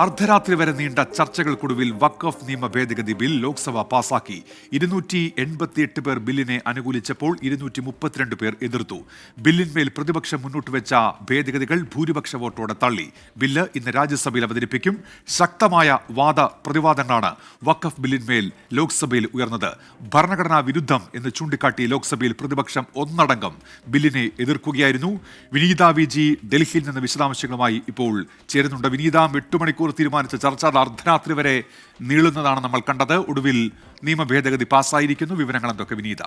അർദ്ധരാത്രി വരെ നീണ്ട ചർച്ചകൾക്കൊടുവിൽ വഖഫ് നിയമ ഭേദഗതി ബിൽ ലോക്സഭ പാസാക്കി. 288 പേർ ബില്ലിനെ അനുകൂലിച്ചപ്പോൾ 232 പേർ എതിർത്തു. ബില്ലിന്മേൽ പ്രതിപക്ഷം മുന്നോട്ടുവെച്ച ഭേദഗതികൾ ഭൂരിപക്ഷ വോട്ടോടെ തള്ളി. ബില്ല് ഇന്ന് രാജ്യസഭയിൽ അവതരിപ്പിക്കും. ശക്തമായ പ്രതിവാദങ്ങളാണ് വഖഫ് ബില്ലിന്മേൽ ലോക്സഭയിൽ ഉയർന്നത്. ഭരണഘടനാ വിരുദ്ധം എന്ന് ചൂണ്ടിക്കാട്ടി ലോക്സഭയിൽ പ്രതിപക്ഷം ഒന്നടങ്കം ബില്ലിനെ എതിർക്കുകയായിരുന്നു. വിനീത വി ജി ഡൽഹിയിൽ നിന്ന് വിശദാംശങ്ങളുമായി ഇപ്പോൾ ചേരുന്നുണ്ട്. വിനീത, 8 മണിക്കൂർ തീരുമാനിച്ച ചർച്ച അർദ്ധരാത്രി വരെ നീളുന്നതാണ് നമ്മൾ കണ്ടത്. ഒടുവിൽ നിയമ ഭേദഗതി പാസ്സായിരിക്കുന്നു. വിവരങ്ങൾ എന്തൊക്കെ വിനീത?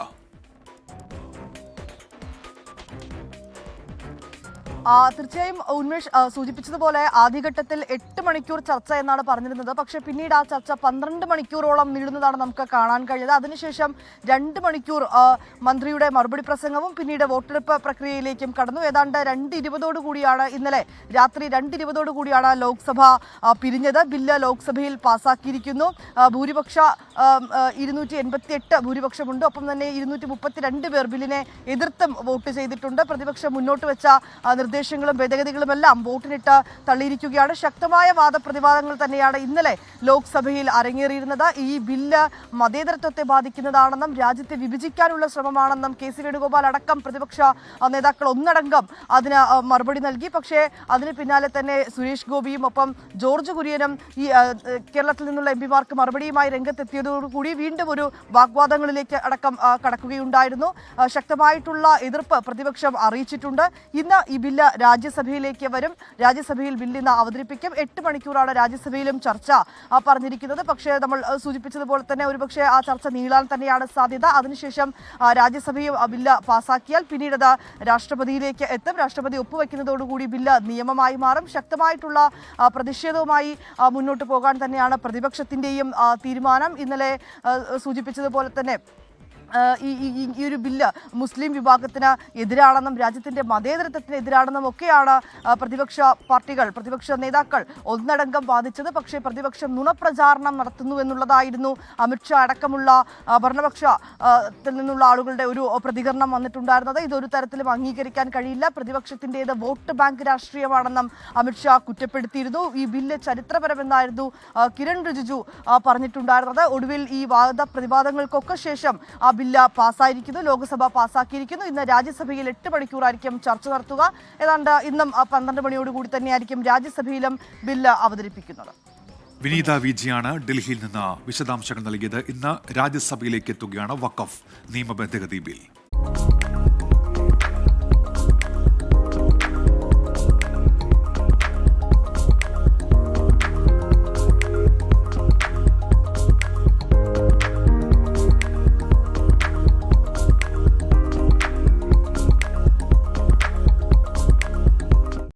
തീർച്ചയായും ഉന്മേഷ് സൂചിപ്പിച്ചതുപോലെ ആദ്യഘട്ടത്തിൽ 8 മണിക്കൂർ ചർച്ച എന്നാണ് പറഞ്ഞിരുന്നത്. പക്ഷേ പിന്നീട് ആ ചർച്ച 12 മണിക്കൂറോളം നീളുന്നതാണ് നമുക്ക് കാണാൻ കഴിയുന്നത്. അതിനുശേഷം 2 മണിക്കൂർ മന്ത്രിയുടെ മറുപടി പ്രസംഗവും പിന്നീട് വോട്ടെടുപ്പ് പ്രക്രിയയിലേക്കും കടന്നു. ഏതാണ്ട് 2:20 കൂടിയാണ് ഇന്നലെ രാത്രി 2:20 കൂടിയാണ് ലോക്സഭ പിരിഞ്ഞത്. ബില്ല് ലോക്സഭയിൽ പാസ്സാക്കിയിരിക്കുന്നു. ഭൂരിപക്ഷ 288 ഭൂരിപക്ഷമുണ്ട്. ഒപ്പം തന്നെ 232 പേർ ബില്ലിനെ എതിർത്തും വോട്ട് ചെയ്തിട്ടുണ്ട്. പ്രതിപക്ഷം മുന്നോട്ട് വെച്ച നിർദ്ദേശങ്ങളും ഭേദഗതികളുമെല്ലാം വോട്ടിനിട്ട് തള്ളിയിരിക്കുകയാണ്. ശക്തമായ വാദപ്രതിവാദങ്ങൾ തന്നെയാണ് ഇന്നലെ ലോക്സഭയിൽ അരങ്ങേറിയിരുന്നത്. ഈ ബില്ല് മതേതരത്വത്തെ ബാധിക്കുന്നതാണെന്നും രാജ്യത്തെ വിഭജിക്കാനുള്ള ശ്രമമാണെന്നും കെ സി വേണുഗോപാൽ അടക്കം പ്രതിപക്ഷ നേതാക്കൾ ഒന്നടങ്കം അതിന് മറുപടി നൽകി. പക്ഷേ അതിന് പിന്നാലെ തന്നെ സുരേഷ് ഗോപിയും ഒപ്പം ജോർജ് കുര്യനും ഈ കേരളത്തിൽ നിന്നുള്ള എം പിമാർക്ക് മറുപടിയുമായി രംഗത്തെത്തിയതോടുകൂടി വീണ്ടും ഒരു വാഗ്വാദങ്ങളിലേക്ക് അടക്കം കടക്കുകയുണ്ടായിരുന്നു. ശക്തമായിട്ടുള്ള എതിർപ്പ് പ്രതിപക്ഷം അറിയിച്ചിട്ടുണ്ട്. ഇന്ന് ഈ ബില്ല് രാജ്യസഭയിലേക്ക് വരും. രാജ്യസഭയിൽ ബില്ലിന്ന് അവതരിപ്പിക്കും. 8 മണിക്കൂറാണ് രാജ്യസഭയിലും ചർച്ച പറഞ്ഞിരിക്കുന്നത്. പക്ഷേ നമ്മൾ സൂചിപ്പിച്ചതുപോലെ തന്നെ ഒരുപക്ഷെ ആ ചർച്ച നീളാൻ തന്നെയാണ് സാധ്യത. അതിനുശേഷം രാജ്യസഭയും ബില്ല് പാസാക്കിയാൽ പിന്നീട് അത് രാഷ്ട്രപതിയിലേക്ക് എത്തും. രാഷ്ട്രപതി ഒപ്പുവെക്കുന്നതോടുകൂടി ബില്ല് നിയമമായി മാറും. ശക്തമായിട്ടുള്ള പ്രതിഷേധവുമായി മുന്നോട്ട് പോകാൻ തന്നെയാണ് പ്രതിപക്ഷത്തിൻ്റെയും തീരുമാനം. ഇന്നലെ സൂചിപ്പിച്ചതുപോലെ തന്നെ ഈ ഒരു ബില്ല് മുസ്ലിം വിഭാഗത്തിന് എതിരാണെന്നും രാജ്യത്തിൻ്റെ മതേതരത്വത്തിന് എതിരാണെന്നും ഒക്കെയാണ് പ്രതിപക്ഷ പാർട്ടികൾ, പ്രതിപക്ഷ നേതാക്കൾ ഒന്നടങ്കം വാദിച്ചത്. പക്ഷേ പ്രതിപക്ഷം നുണപ്രചാരണം നടത്തുന്നു എന്നുള്ളതായിരുന്നു അമിത്ഷാ അടക്കമുള്ള ഭരണപക്ഷത്തിൽ നിന്നുള്ള ആളുകളുടെ ഒരു പ്രതികരണം വന്നിട്ടുണ്ടായിരുന്നത്. ഇതൊരു തരത്തിലും അംഗീകരിക്കാൻ കഴിയില്ല. പ്രതിപക്ഷത്തിൻ്റേത് വോട്ട് ബാങ്ക് രാഷ്ട്രീയമാണെന്നും അമിത്ഷാ കുറ്റപ്പെടുത്തിയിരുന്നു. ഈ ബില്ല് ചരിത്രപരമെന്നായിരുന്നു കിരൺ റിജിജു പറഞ്ഞിട്ടുണ്ടായിരുന്നത്. ഒടുവിൽ ഈ പ്രതിവാദങ്ങൾക്കൊക്കെ ശേഷം ആ ബില്ല് പാസ്സായിരിക്കുന്നു. ലോക്സഭ പാസ്സാക്കിയിരിക്കുന്നു. ഇന്ന് രാജ്യസഭയിൽ 8 മണിക്കൂറായിരിക്കും ചർച്ച നടത്തുക. ഏതാണ്ട് ഇന്നും 12 മണിയോടുകൂടി തന്നെയായിരിക്കും രാജ്യസഭയിലും ബില്ല് അവതരിപ്പിക്കുന്നത്. വിനീത വി ജിയാണ് ഡൽഹിയിൽ നിന്ന് വിശദാംശങ്ങൾ നൽകിയത്. ഇന്ന് രാജ്യസഭയിലേക്ക് എത്തുകയാണ് വഖഫ് നിയമ ഭേദഗതി ബിൽ.